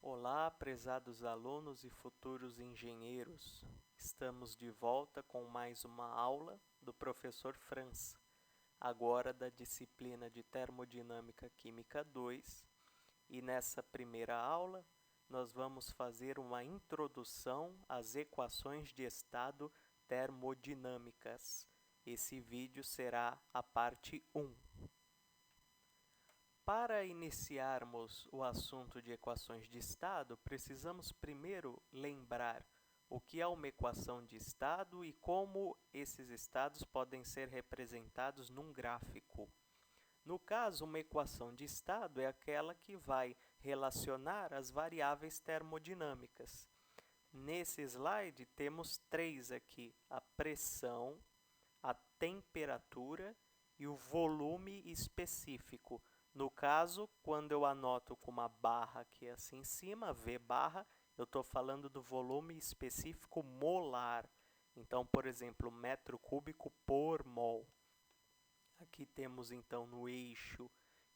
Olá, prezados alunos e futuros engenheiros. Estamos de volta com mais uma aula do professor França, agora da disciplina de Termodinâmica Química 2, e nessa primeira aula nós vamos fazer uma introdução às equações de estado termodinâmicas. Esse vídeo será a parte 1. Para iniciarmos o assunto de equações de estado, precisamos primeiro lembrar o que é uma equação de estado e como esses estados podem ser representados num gráfico. No caso, uma equação de estado é aquela que vai relacionar as variáveis termodinâmicas. Nesse slide, temos três aqui: a pressão, a temperatura e o volume específico. No caso, quando eu anoto com uma barra aqui assim em cima, V barra, eu estou falando do volume específico molar. Então, por exemplo, metro cúbico por mol. Aqui temos então no eixo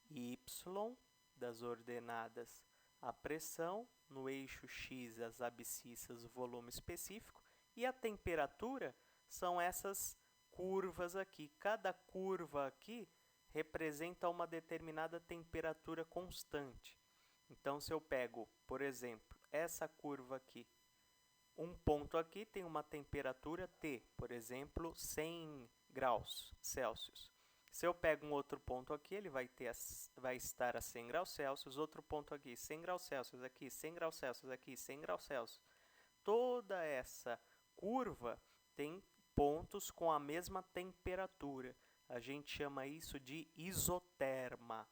Y das ordenadas a pressão, no eixo X as abscissas o volume específico e a temperatura são essas curvas aqui. Cada curva aqui representa uma determinada temperatura constante. Então, se eu pego, por exemplo, essa curva aqui, um ponto aqui tem uma temperatura T, por exemplo, 100 graus Celsius. Se eu pego um outro ponto aqui, ele vai estar a 100 graus Celsius, outro ponto aqui, 100 graus Celsius, aqui, 100 graus Celsius, aqui, 100 graus Celsius. Toda essa curva tem pontos com a mesma temperatura. A gente chama isso de isoterma.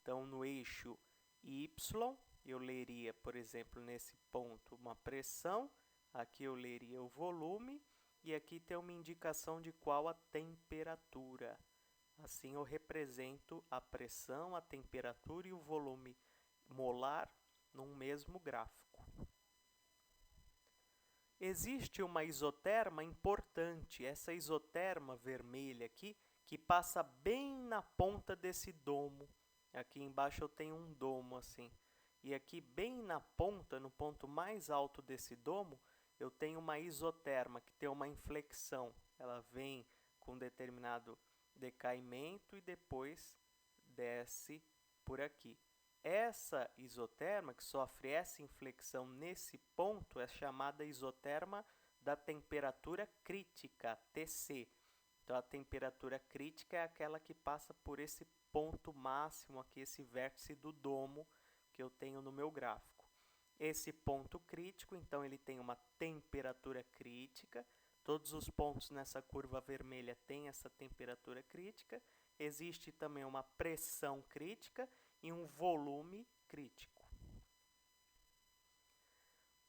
Então, no eixo Y, eu leria, por exemplo, nesse ponto, uma pressão. Aqui eu leria o volume. E aqui tem uma indicação de qual a temperatura. Assim, eu represento a pressão, a temperatura e o volume molar num mesmo gráfico. Existe uma isoterma importante. Essa isoterma vermelha aqui, que passa bem na ponta desse domo. Aqui embaixo eu tenho um domo assim. E aqui bem na ponta, no ponto mais alto desse domo, eu tenho uma isoterma que tem uma inflexão. Ela vem com determinado decaimento e depois desce por aqui. Essa isoterma que sofre essa inflexão nesse ponto é chamada isoterma da temperatura crítica, TC. Então, a temperatura crítica é aquela que passa por esse ponto máximo aqui, esse vértice do domo que eu tenho no meu gráfico. Esse ponto crítico, então, ele tem uma temperatura crítica. Todos os pontos nessa curva vermelha têm essa temperatura crítica. Existe também uma pressão crítica e um volume crítico.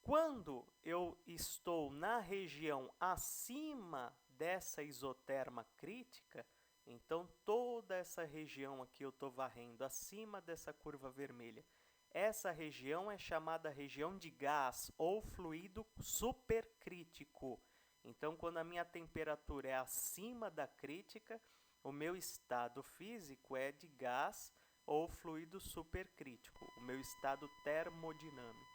Quando eu estou na região acima dessa isoterma crítica, então toda essa região aqui eu estou varrendo acima dessa curva vermelha. Essa região é chamada região de gás ou fluido supercrítico. Então, quando a minha temperatura é acima da crítica, o meu estado físico é de gás ou fluido supercrítico, o meu estado termodinâmico.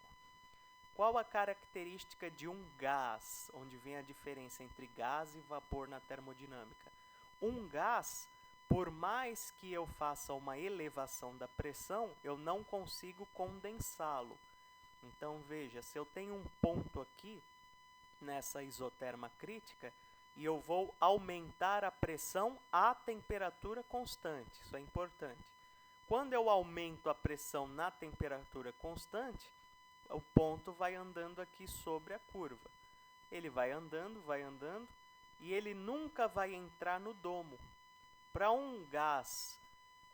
Qual a característica de um gás, onde vem a diferença entre gás e vapor na termodinâmica? Um gás, por mais que eu faça uma elevação da pressão, eu não consigo condensá-lo. Então, veja, se eu tenho um ponto aqui, nessa isoterma crítica, e eu vou aumentar a pressão à temperatura constante, isso é importante. Quando eu aumento a pressão na temperatura constante, o ponto vai andando aqui sobre a curva. Ele vai andando, e ele nunca vai entrar no domo. Para um gás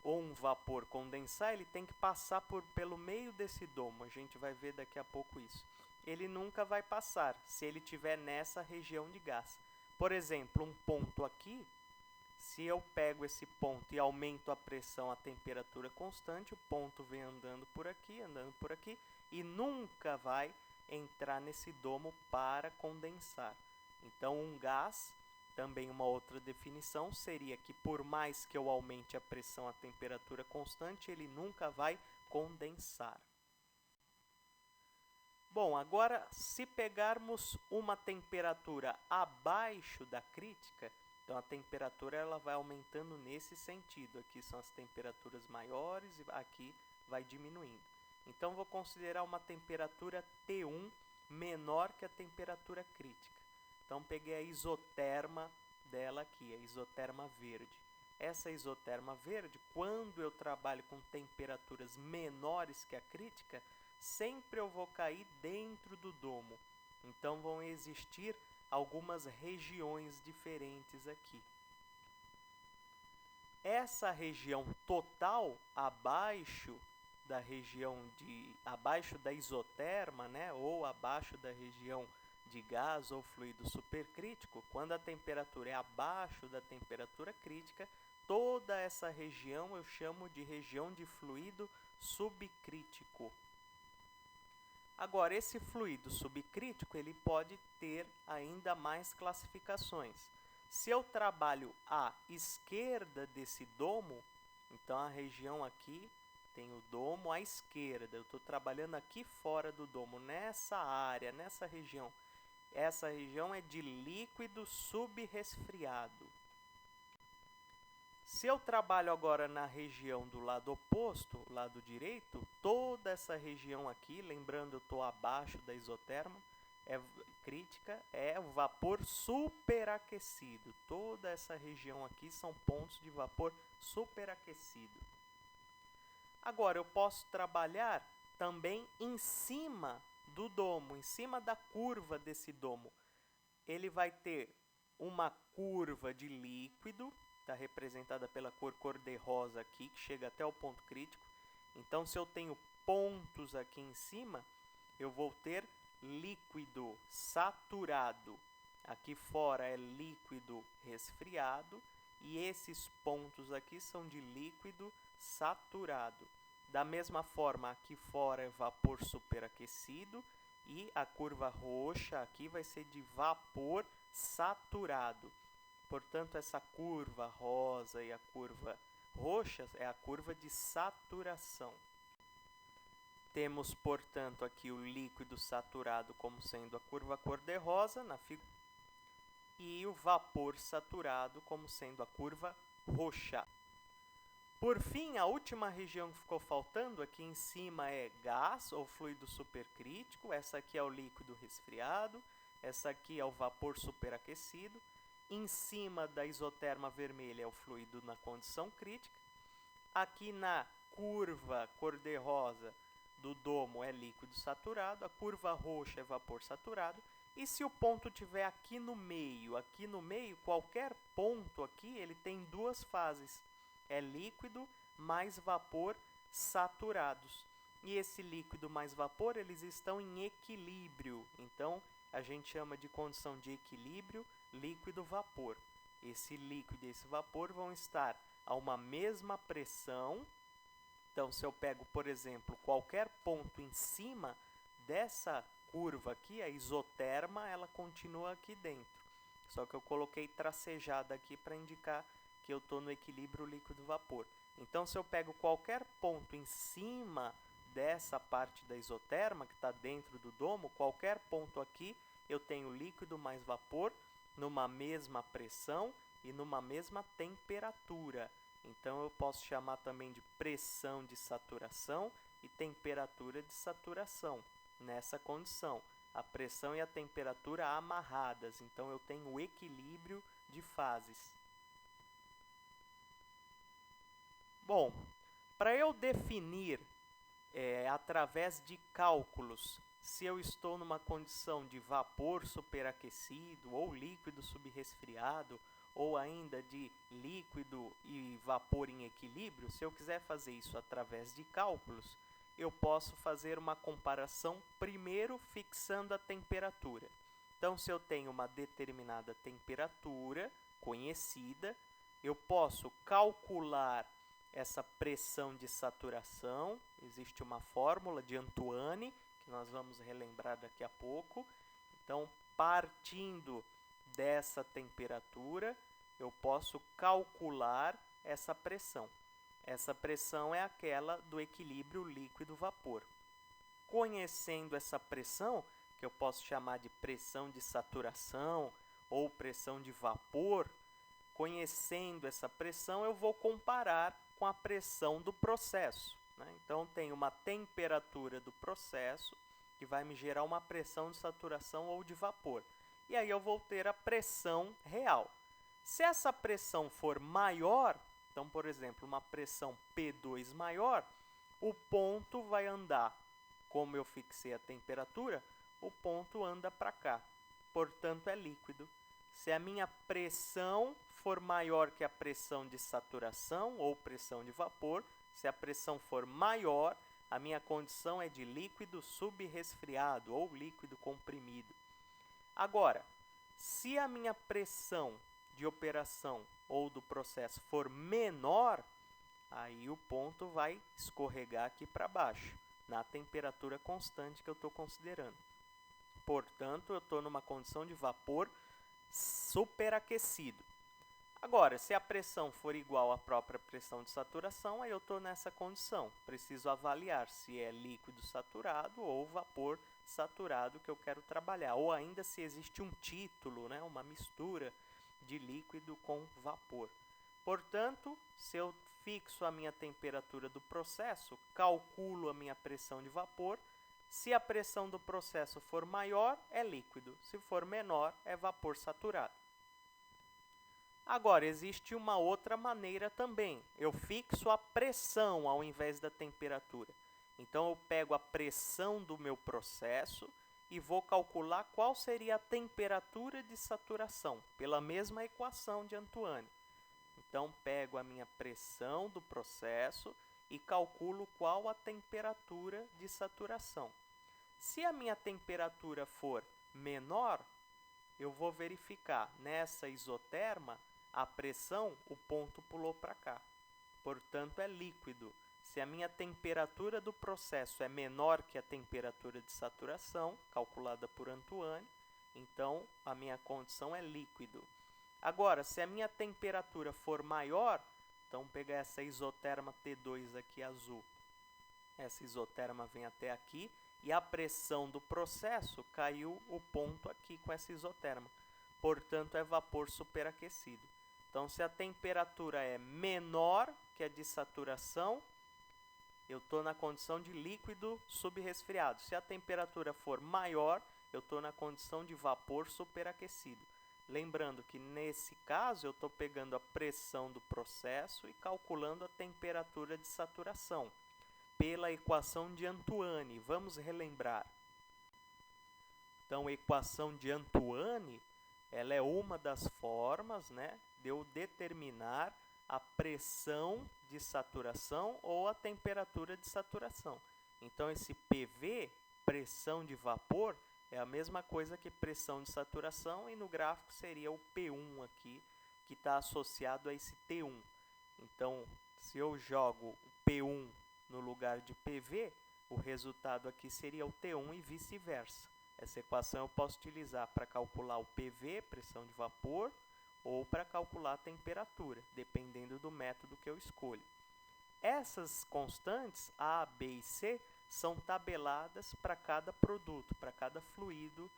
ou um vapor condensar, ele tem que passar pelo meio desse domo. A gente vai ver daqui a pouco isso. Ele nunca vai passar se ele estiver nessa região de gás. Por exemplo, um ponto aqui, se eu pego esse ponto e aumento a pressão à temperatura constante, o ponto vem andando por aqui, e nunca vai entrar nesse domo para condensar. Então, um gás, também uma outra definição, seria que por mais que eu aumente a pressão à temperatura constante, ele nunca vai condensar. Bom, agora se pegarmos uma temperatura abaixo da crítica, então a temperatura ela vai aumentando nesse sentido. Aqui são as temperaturas maiores e aqui vai diminuindo. Então vou considerar uma temperatura T1 menor que a temperatura crítica. Então peguei a isoterma dela aqui, a isoterma verde. Essa isoterma verde, quando eu trabalho com temperaturas menores que a crítica, sempre eu vou cair dentro do domo. Então vão existir algumas regiões diferentes aqui. Essa região total abaixo da abaixo da isoterma, né, ou abaixo da região de gás ou fluido supercrítico, quando a temperatura é abaixo da temperatura crítica, toda essa região eu chamo de região de fluido subcrítico. Agora, esse fluido subcrítico ele pode ter ainda mais classificações. Se eu trabalho à esquerda desse domo, então a região aqui tem o domo à esquerda. Eu estou trabalhando aqui fora do domo, nessa área, nessa região. Essa região é de líquido subresfriado. Se eu trabalho agora na região do lado oposto, lado direito, toda essa região aqui, lembrando eu estou abaixo da isoterma crítica, é o vapor superaquecido. Toda essa região aqui são pontos de vapor superaquecido. Agora, eu posso trabalhar também em cima do domo, em cima da curva desse domo. Ele vai ter uma curva de líquido, está representada pela cor-de-rosa aqui, que chega até o ponto crítico. Então, se eu tenho pontos aqui em cima, eu vou ter líquido saturado. Aqui fora é líquido resfriado e esses pontos aqui são de líquido saturado. Da mesma forma, aqui fora é vapor superaquecido e a curva roxa aqui vai ser de vapor saturado. Portanto, essa curva rosa e a curva roxa é a curva de saturação. Temos, portanto, aqui o líquido saturado como sendo a curva cor-de-rosa na figura e o vapor saturado como sendo a curva roxa. Por fim, a última região que ficou faltando aqui em cima é gás ou fluido supercrítico. Essa aqui é o líquido resfriado, essa aqui é o vapor superaquecido. Em cima da isoterma vermelha é o fluido na condição crítica. Aqui na curva cor-de-rosa do domo é líquido saturado, a curva roxa é vapor saturado. E se o ponto estiver aqui no meio, qualquer ponto aqui, ele tem duas fases. É líquido mais vapor saturados. E esse líquido mais vapor, eles estão em equilíbrio. Então, a gente chama de condição de equilíbrio líquido-vapor. Esse líquido e esse vapor vão estar a uma mesma pressão. Então, se eu pego, por exemplo, qualquer ponto em cima dessa curva aqui, a isoterma, ela continua aqui dentro. Só que eu coloquei tracejada aqui para indicar que eu estou no equilíbrio líquido-vapor. Então, se eu pego qualquer ponto em cima dessa parte da isoterma, que está dentro do domo, qualquer ponto aqui, eu tenho líquido mais vapor numa mesma pressão e numa mesma temperatura. Então, eu posso chamar também de pressão de saturação e temperatura de saturação. Nessa condição, a pressão e a temperatura amarradas. Então, eu tenho o equilíbrio de fases. Bom, para eu definir através de cálculos se eu estou numa condição de vapor superaquecido ou líquido subresfriado ou ainda de líquido e vapor em equilíbrio, se eu quiser fazer isso através de cálculos, eu posso fazer uma comparação primeiro fixando a temperatura. Então, se eu tenho uma determinada temperatura conhecida, eu posso calcular essa pressão de saturação. Existe uma fórmula de Antoine, que nós vamos relembrar daqui a pouco. Então, partindo dessa temperatura, eu posso calcular essa pressão. Essa pressão é aquela do equilíbrio líquido-vapor. conhecendo essa pressão, que eu posso chamar de pressão de saturação ou pressão de vapor, conhecendo essa pressão, eu vou comparar com a pressão do processo, né? Então, tem uma temperatura do processo que vai me gerar uma pressão de saturação ou de vapor. E aí eu vou ter a pressão real. Se essa pressão for maior, então, por exemplo, uma pressão P2 maior, o ponto vai andar, como eu fixei a temperatura, o ponto anda para cá. Portanto, é líquido. Se a minha pressão for maior que a pressão de saturação ou pressão de vapor, se a pressão for maior, a minha condição é de líquido subresfriado ou líquido comprimido. Agora, se a minha pressão de operação ou do processo for menor, aí o ponto vai escorregar aqui para baixo, na temperatura constante que eu estou considerando. Portanto, eu estou numa condição de vapor superaquecido. Agora, se a pressão for igual à própria pressão de saturação, aí eu estou nessa condição. Preciso avaliar se é líquido saturado ou vapor saturado que eu quero trabalhar. Ou ainda se existe um título, né, uma mistura de líquido com vapor. Portanto, se eu fixo a minha temperatura do processo, calculo a minha pressão de vapor. Se a pressão do processo for maior, é líquido. Se for menor, é vapor saturado. Agora, existe uma outra maneira também. Eu fixo a pressão ao invés da temperatura. Então, eu pego a pressão do meu processo e vou calcular qual seria a temperatura de saturação, pela mesma equação de Antoine. Então, pego a minha pressão do processo e calculo qual a temperatura de saturação. Se a minha temperatura for menor, eu vou verificar nessa isoterma a pressão, o ponto pulou para cá. Portanto, é líquido. Se a minha temperatura do processo é menor que a temperatura de saturação, calculada por Antoine, então a minha condição é líquido. Agora, se a minha temperatura for maior, então pegar essa isoterma T2 aqui azul. Essa isoterma vem até aqui e a pressão do processo caiu o ponto aqui com essa isoterma. Portanto, é vapor superaquecido. Então, se a temperatura é menor que a de saturação, eu estou na condição de líquido subresfriado. Se a temperatura for maior, eu estou na condição de vapor superaquecido. Lembrando que, nesse caso, eu estou pegando a pressão do processo e calculando a temperatura de saturação pela equação de Antoine. Vamos relembrar. Então, a equação de Antoine, ela é uma das formas, né, de eu determinar a pressão de saturação ou a temperatura de saturação. Então, esse PV, pressão de vapor, é a mesma coisa que pressão de saturação e no gráfico seria o P1 aqui, que está associado a esse T1. Então, se eu jogo o P1 no lugar de PV, o resultado aqui seria o T1 e vice-versa. Essa equação eu posso utilizar para calcular o PV, pressão de vapor, ou para calcular a temperatura, dependendo do método que eu escolho. Essas constantes, A, B e C, são tabeladas para cada produto, para cada fluido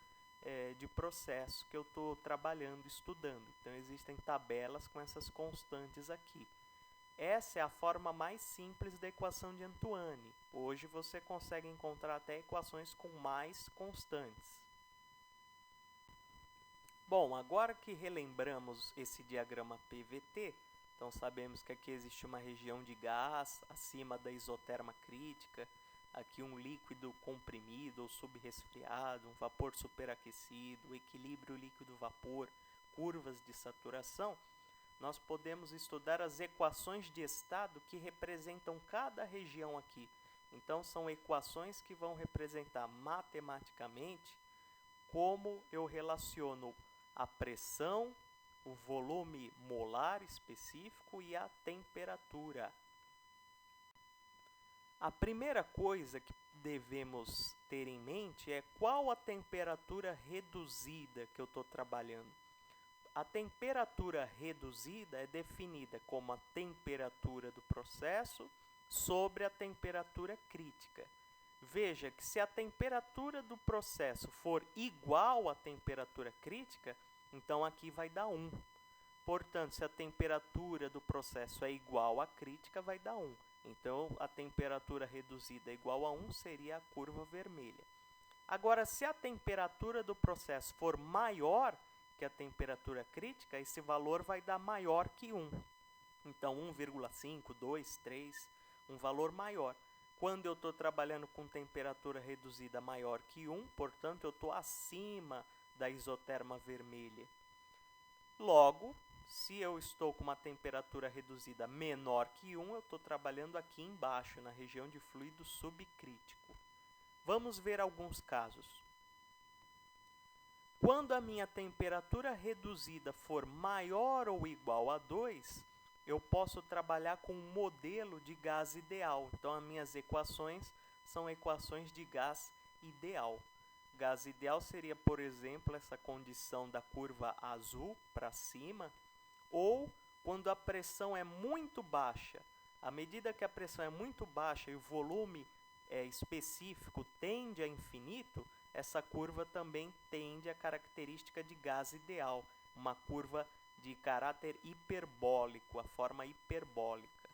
de processo que eu estou trabalhando, estudando. Então, existem tabelas com essas constantes aqui. Essa é a forma mais simples da equação de Antoine. Hoje você consegue encontrar até equações com mais constantes. Bom, agora que relembramos esse diagrama PVT, então sabemos que aqui existe uma região de gás acima da isoterma crítica, aqui um líquido comprimido ou subresfriado, um vapor superaquecido, equilíbrio líquido-vapor, curvas de saturação. Nós podemos estudar as equações de estado que representam cada região aqui. Então, são equações que vão representar matematicamente como eu relaciono a pressão, o volume molar específico e a temperatura. A primeira coisa que devemos ter em mente é qual a temperatura reduzida que eu estou trabalhando. A temperatura reduzida é definida como a temperatura do processo sobre a temperatura crítica. veja que se a temperatura do processo for igual à temperatura crítica, então aqui vai dar 1. Portanto, se a temperatura do processo é igual à crítica, vai dar 1. Então, a temperatura reduzida igual a 1 seria a curva vermelha. Agora, se a temperatura do processo for maior que a temperatura crítica, esse valor vai dar maior que 1. Então, 1,5, 2, 3, um valor maior. Quando eu estou trabalhando com temperatura reduzida maior que 1, portanto, eu estou acima da isoterma vermelha. Logo, se eu estou com uma temperatura reduzida menor que 1, eu estou trabalhando aqui embaixo, na região de fluido subcrítico. Vamos ver alguns casos. Quando a minha temperatura reduzida for maior ou igual a 2, eu posso trabalhar com um modelo de gás ideal. Então, as minhas equações são equações de gás ideal. Gás ideal seria, por exemplo, essa condição da curva azul para cima, ou quando a pressão é muito baixa. À medida que a pressão é muito baixa e o volume específico tende a infinito, essa curva também tende à característica de gás ideal, uma curva de caráter hiperbólico, a forma hiperbólica.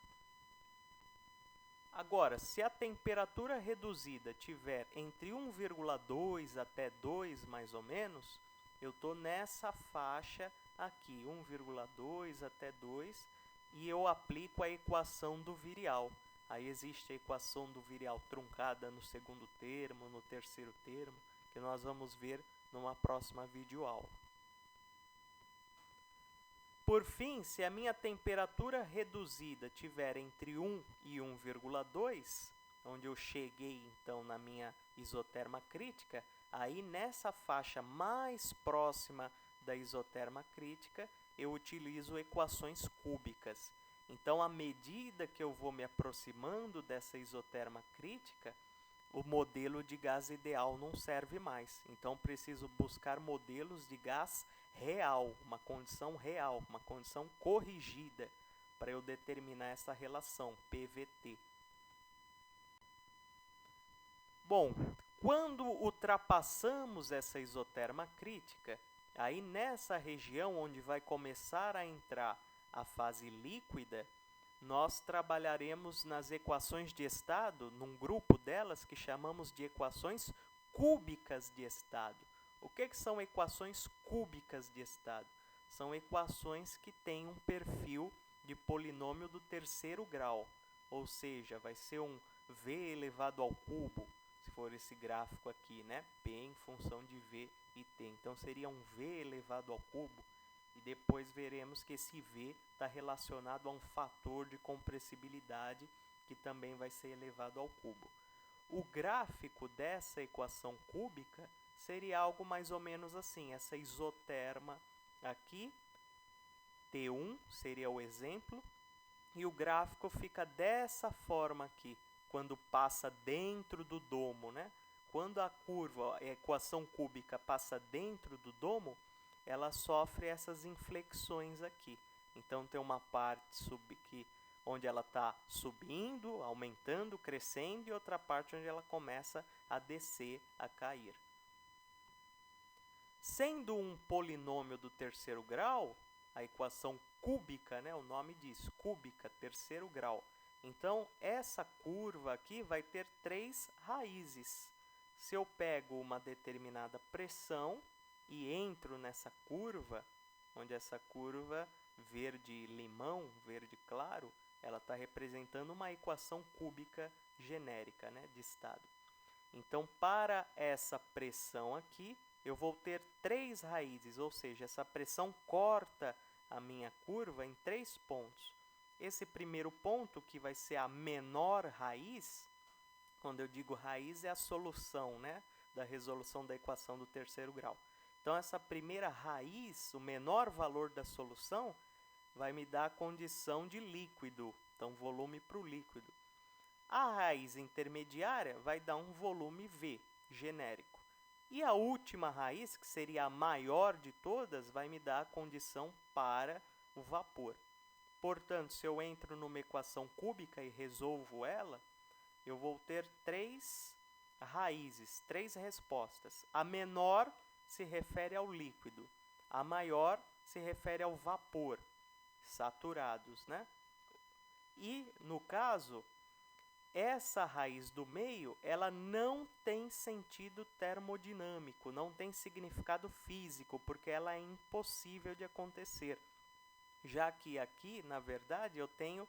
Agora, se a temperatura reduzida tiver entre 1,2 até 2, mais ou menos, eu estou nessa faixa aqui, 1,2 até 2, e eu aplico a equação do virial. Aí existe a equação do virial truncada no segundo termo, no terceiro termo, que nós vamos ver numa próxima videoaula. Por fim, se a minha temperatura reduzida tiver entre 1 e 1,2, onde eu cheguei então na minha isoterma crítica, aí nessa faixa mais próxima da isoterma crítica, eu utilizo equações cúbicas. Então, à medida que eu vou me aproximando dessa isoterma crítica, o modelo de gás ideal não serve mais. Então, preciso buscar modelos de gás real, uma condição real, uma condição corrigida, para eu determinar essa relação, PVT. Bom, quando ultrapassamos essa isoterma crítica, aí nessa região onde vai começar a entrar a fase líquida, nós trabalharemos nas equações de estado, num grupo delas que chamamos de equações cúbicas de estado. O que são equações cúbicas de estado? São equações que têm um perfil de polinômio do terceiro grau, ou seja, vai ser um v elevado ao cubo, se for esse gráfico aqui, né? P em função de v e t. Então, seria um v elevado ao cubo, e depois veremos que esse v está relacionado a um fator de compressibilidade que também vai ser elevado ao cubo. O gráfico dessa equação cúbica seria algo mais ou menos assim, essa isoterma aqui, T1 seria o exemplo, e o gráfico fica dessa forma aqui, quando passa dentro do domo, né? Quando a curva, a equação cúbica passa dentro do domo, ela sofre essas inflexões aqui. Então, tem uma parte onde ela está subindo, aumentando, crescendo, e outra parte onde ela começa a descer, a cair. Sendo um polinômio do terceiro grau, a equação cúbica, né, o nome diz, cúbica, terceiro grau. Então, essa curva aqui vai ter 3 raízes. Se eu pego uma determinada pressão e entro nessa curva, onde essa curva verde-limão, verde claro, ela está representando uma equação cúbica genérica, né, de estado. Então, para essa pressão aqui, eu vou ter 3 raízes, ou seja, essa pressão corta a minha curva em 3 pontos. Esse primeiro ponto, que vai ser a menor raiz, quando eu digo raiz, é a solução, né, da resolução da equação do terceiro grau. Então, essa primeira raiz, o menor valor da solução, vai me dar a condição de líquido, então volume para o líquido. A raiz intermediária vai dar um volume V, genérico. E a última raiz, que seria a maior de todas, vai me dar a condição para o vapor. Portanto, se eu entro numa equação cúbica e resolvo ela, eu vou ter 3 raízes, 3 respostas. A menor se refere ao líquido, a maior se refere ao vapor, saturados, né? E, no caso, essa raiz do meio, ela não tem sentido termodinâmico, não tem significado físico, porque ela é impossível de acontecer. Já que aqui, na verdade, eu tenho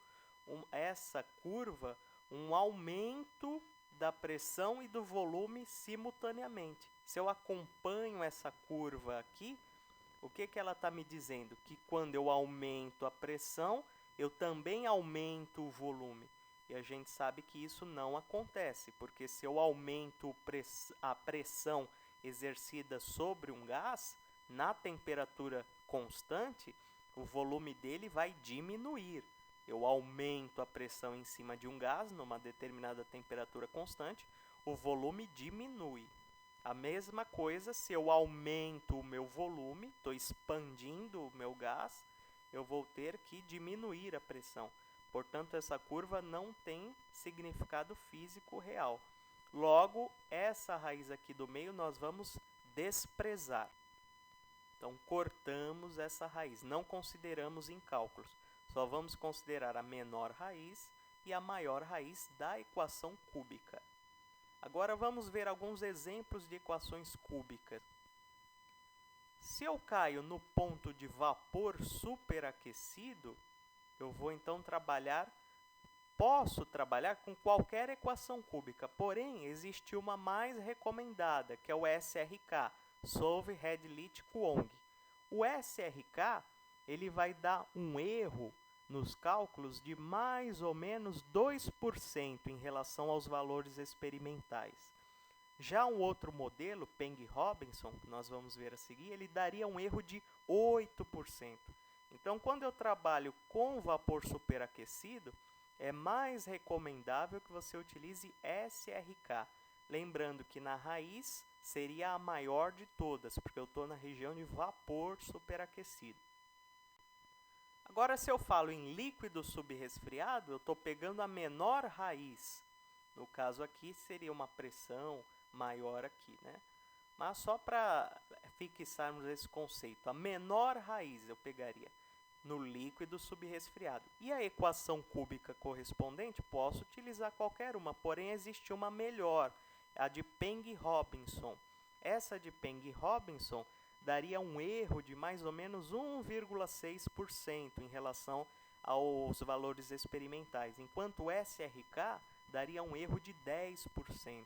essa curva, um aumento da pressão e do volume simultaneamente. Se eu acompanho essa curva aqui, o que ela está me dizendo? Que quando eu aumento a pressão, eu também aumento o volume. E a gente sabe que isso não acontece, porque se eu aumento a pressão exercida sobre um gás, na temperatura constante, o volume dele vai diminuir. Eu aumento a pressão em cima de um gás, numa determinada temperatura constante, o volume diminui. A mesma coisa se eu aumento o meu volume, estou expandindo o meu gás, eu vou ter que diminuir a pressão. Portanto, essa curva não tem significado físico real. Logo, essa raiz aqui do meio nós vamos desprezar. Então, cortamos essa raiz, não consideramos em cálculos. Só vamos considerar a menor raiz e a maior raiz da equação cúbica. Agora vamos ver alguns exemplos de equações cúbicas. Se eu caio no ponto de vapor superaquecido, eu vou então posso trabalhar com qualquer equação cúbica, porém existe uma mais recomendada, que é o SRK, Solve-Redlich-Kwong. O SRK, ele vai dar um erro nos cálculos de mais ou menos 2% em relação aos valores experimentais. Já um outro modelo, Peng-Robinson, que nós vamos ver a seguir, ele daria um erro de 8%. Então, quando eu trabalho com vapor superaquecido, é mais recomendável que você utilize SRK. Lembrando que na raiz seria a maior de todas, porque eu estou na região de vapor superaquecido. Agora, se eu falo em líquido subresfriado, eu estou pegando a menor raiz. No caso aqui, seria uma pressão maior aqui, né? Mas só para fixarmos esse conceito, a menor raiz eu pegaria no líquido subresfriado. E a equação cúbica correspondente, posso utilizar qualquer uma, porém existe uma melhor, a de Peng-Robinson. Essa de Peng-Robinson daria um erro de mais ou menos 1,6% em relação aos valores experimentais, enquanto o SRK daria um erro de 10%.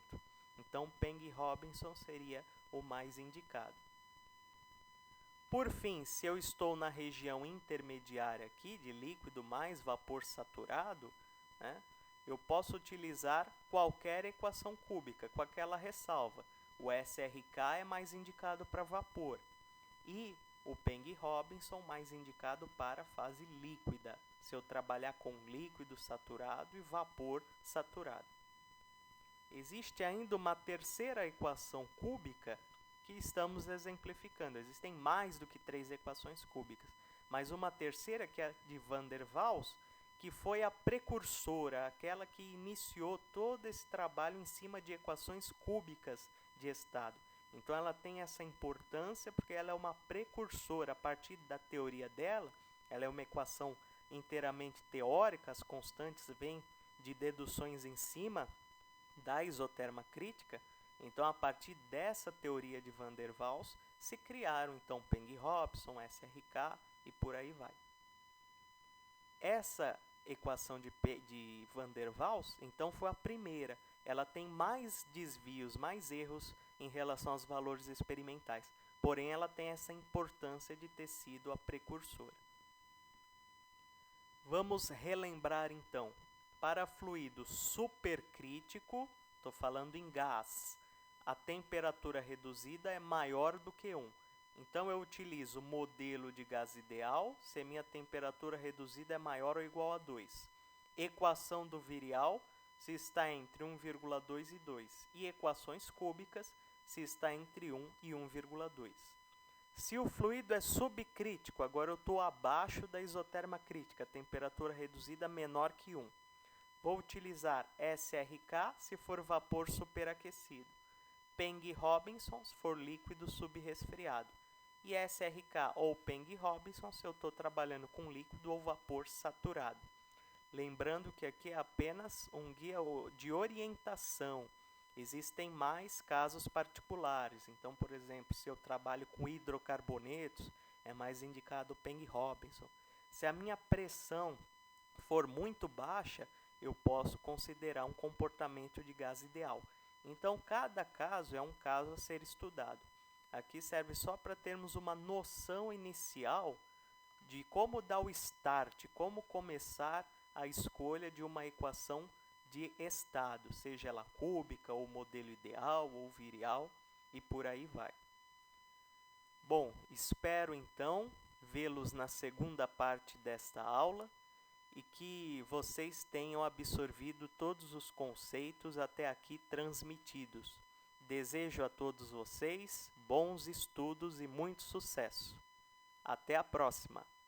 Então, Peng-Robinson seria o mais indicado. Por fim, se eu estou na região intermediária aqui, de líquido mais vapor saturado, né, eu posso utilizar qualquer equação cúbica, com aquela ressalva. O SRK é mais indicado para vapor e o Peng-Robinson mais indicado para fase líquida, se eu trabalhar com líquido saturado e vapor saturado. Existe ainda uma terceira equação cúbica que estamos exemplificando. Existem mais do que 3 equações cúbicas, mas uma terceira, que é a de Van der Waals, que foi a precursora, aquela que iniciou todo esse trabalho em cima de equações cúbicas de estado. Então ela tem essa importância porque ela é uma precursora. A partir da teoria dela, ela é uma equação inteiramente teórica, as constantes vêm de deduções em cima da isoterma crítica. Então, a partir dessa teoria de Van der Waals, se criaram então Peng-Robinson, SRK e por aí vai. Essa equação de Van der Waals, então, foi a primeira. Ela tem mais desvios, mais erros em relação aos valores experimentais. Porém, ela tem essa importância de ter sido a precursora. Vamos relembrar então. Para fluido supercrítico, estou falando em gás, a temperatura reduzida é maior do que 1. Então, eu utilizo o modelo de gás ideal se minha temperatura reduzida é maior ou igual a 2. Equação do virial se está entre 1,2 e 2. E equações cúbicas se está entre 1 e 1,2. Se o fluido é subcrítico, agora eu estou abaixo da isoterma crítica, temperatura reduzida menor que 1. Vou utilizar SRK se for vapor superaquecido, Peng-Robinson se for líquido subresfriado e SRK ou Peng-Robinson se eu estou trabalhando com líquido ou vapor saturado. Lembrando que aqui é apenas um guia de orientação. Existem mais casos particulares. Então, por exemplo, se eu trabalho com hidrocarbonetos, é mais indicado o Peng-Robinson. Se a minha pressão for muito baixa, eu posso considerar um comportamento de gás ideal. Então, cada caso é um caso a ser estudado. Aqui serve só para termos uma noção inicial de como dar o start, como começar a escolha de uma equação de estado, seja ela cúbica, ou modelo ideal, ou virial, e por aí vai. Bom, espero então vê-los na segunda parte desta aula e que vocês tenham absorvido todos os conceitos até aqui transmitidos. Desejo a todos vocês bons estudos e muito sucesso. Até a próxima!